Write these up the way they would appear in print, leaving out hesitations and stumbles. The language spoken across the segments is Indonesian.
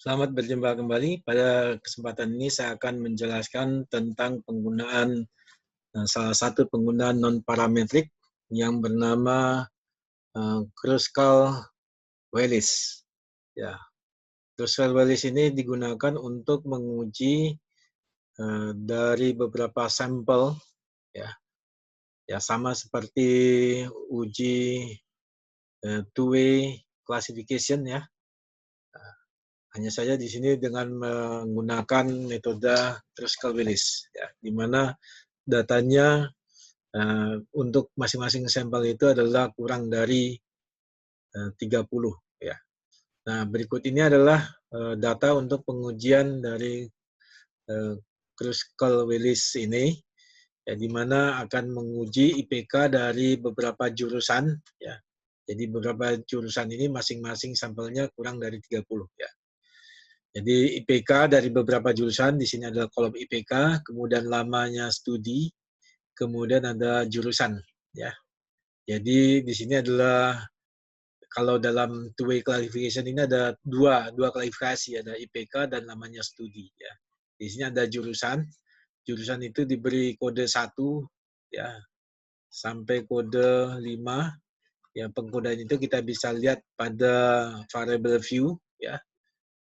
Selamat berjumpa kembali. Pada kesempatan ini saya akan menjelaskan tentang penggunaan salah satu penggunaan non-parametrik yang bernama Kruskal-Wallis. Ya, Kruskal-Wallis ini digunakan untuk menguji dari beberapa sampel, ya sama seperti uji two-way classification ya. Hanya saja di sini dengan menggunakan metode Kruskal-Wallis, ya, di mana datanya untuk masing-masing sampel itu adalah kurang dari 30. Ya. Nah, berikut ini adalah data untuk pengujian dari Kruskal-Wallis ini, ya, di mana akan menguji IPK dari beberapa jurusan. Ya. Jadi beberapa jurusan ini masing-masing sampelnya kurang dari 30. Ya. Jadi IPK dari beberapa jurusan, di sini adalah kolom IPK, kemudian lamanya studi, kemudian ada jurusan. Ya. Jadi di sini adalah kalau dalam two-way classification ini ada dua klasifikasi, ada IPK dan lamanya studi. Ya. Di sini ada jurusan itu diberi kode 1 ya, sampai kode 5. Ya, pengkodaan itu kita bisa lihat pada variable view. Ya.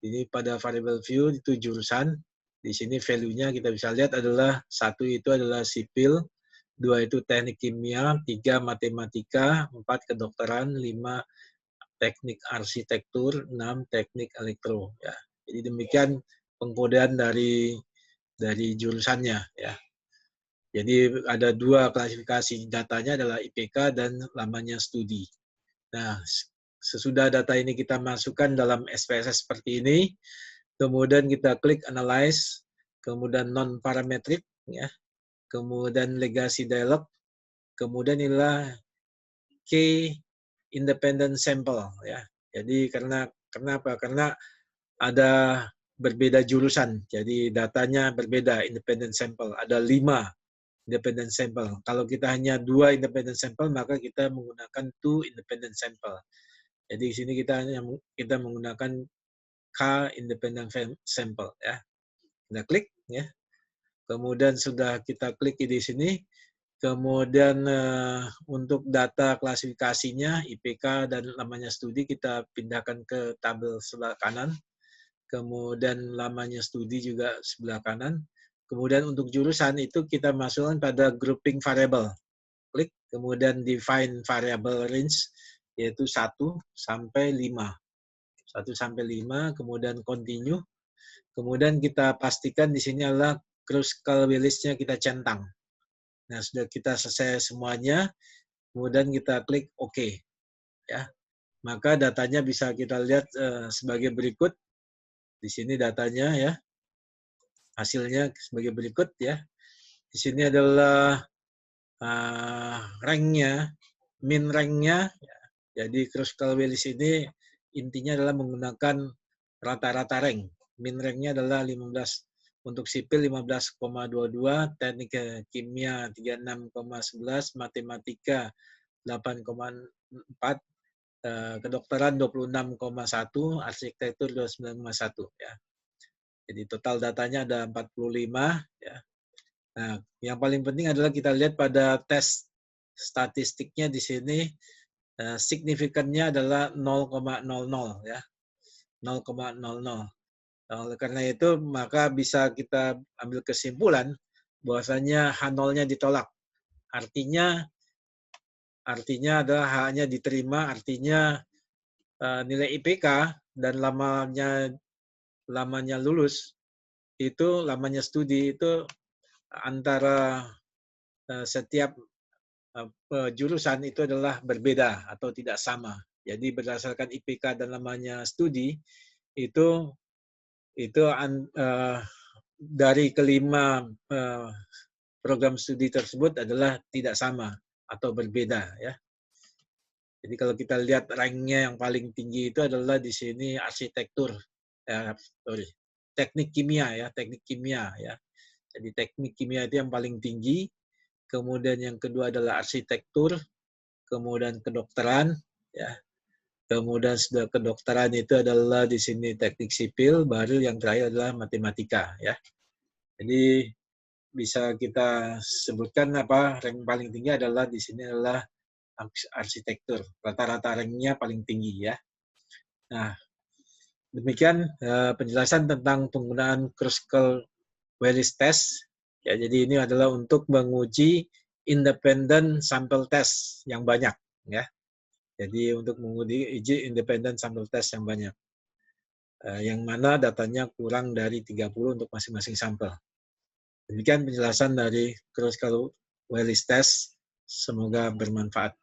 Ini pada variable view itu jurusan. Di sini value-nya kita bisa lihat adalah 1 itu adalah sipil, 2 itu teknik kimia, 3 matematika, 4 kedokteran, 5 teknik arsitektur, 6 teknik elektro. Ya. Jadi demikian pengkodean dari jurusannya. Ya. Jadi ada dua klasifikasi, datanya adalah IPK dan lamanya studi. Nah, sesudah data ini kita masukkan dalam SPSS seperti ini, kemudian kita klik analyze, kemudian non-parametric, ya, kemudian legacy dialog, kemudian inilah key independent sample. Ya. Jadi kenapa? Karena ada berbeda jurusan, jadi datanya berbeda, independent sample. Ada 5 independent sample. Kalau kita hanya 2 independent sample, maka kita menggunakan 2 independent sample. Jadi di sini kita menggunakan K independent sample, ya. Kita klik, ya. Kemudian sudah kita klik di sini. Kemudian untuk data klasifikasinya IPK dan lamanya studi kita pindahkan ke tabel sebelah kanan. Kemudian lamanya studi juga sebelah kanan. Kemudian untuk jurusan itu kita masukkan pada grouping variable. Klik, kemudian define variable range, yaitu 1 sampai 5. 1 sampai 5, kemudian continue. Kemudian kita pastikan di sini adalah Kruskal-Wallis-nya kita centang. Nah, sudah kita selesai semuanya, kemudian kita klik OK. Ya. Maka datanya bisa kita lihat sebagai berikut. Di sini datanya, ya. Hasilnya sebagai berikut, ya. Di sini adalah rank-nya, min rank-nya. Ya. Jadi Kruskal-Wallis ini intinya adalah menggunakan rata-rata rank. Min rank-nya adalah 15, untuk sipil 15,22, teknik kimia 36,11, matematika 8,4, kedokteran 26,1, arsitektur 29,1, ya. Jadi total datanya ada 45, ya. Nah, yang paling penting adalah kita lihat pada tes statistiknya di sini, signifikannya adalah 0,00, ya. 0,00. Oleh karena itu, maka bisa kita ambil kesimpulan bahwasanya H0-nya ditolak. Artinya adalah hanya diterima, artinya nilai IPK dan lamanya lulus, itu lamanya studi itu antara setiap jurusan itu adalah berbeda atau tidak sama. Jadi berdasarkan IPK dan lamanya studi itu dari kelima program studi tersebut adalah tidak sama atau berbeda, ya. Jadi kalau kita lihat ranknya yang paling tinggi itu adalah di sini arsitektur, teknik kimia, ya, teknik kimia, ya. Jadi teknik kimia itu yang paling tinggi. Kemudian yang kedua adalah arsitektur, kemudian kedokteran, ya. kemudian sudah kedokteran itu adalah di sini teknik sipil, baru yang terakhir adalah matematika ya. Jadi bisa kita sebutkan rank paling tinggi adalah di sini adalah arsitektur. Rata-rata ranknya paling tinggi ya. Nah, demikian penjelasan tentang penggunaan Kruskal Wallis test. Ya, jadi ini adalah untuk menguji independent sample test yang banyak ya. Jadi untuk menguji independent sample test yang banyak. Yang mana datanya kurang dari 30 untuk masing-masing sampel. Demikian penjelasan dari Kruskal Wallis test. Semoga bermanfaat.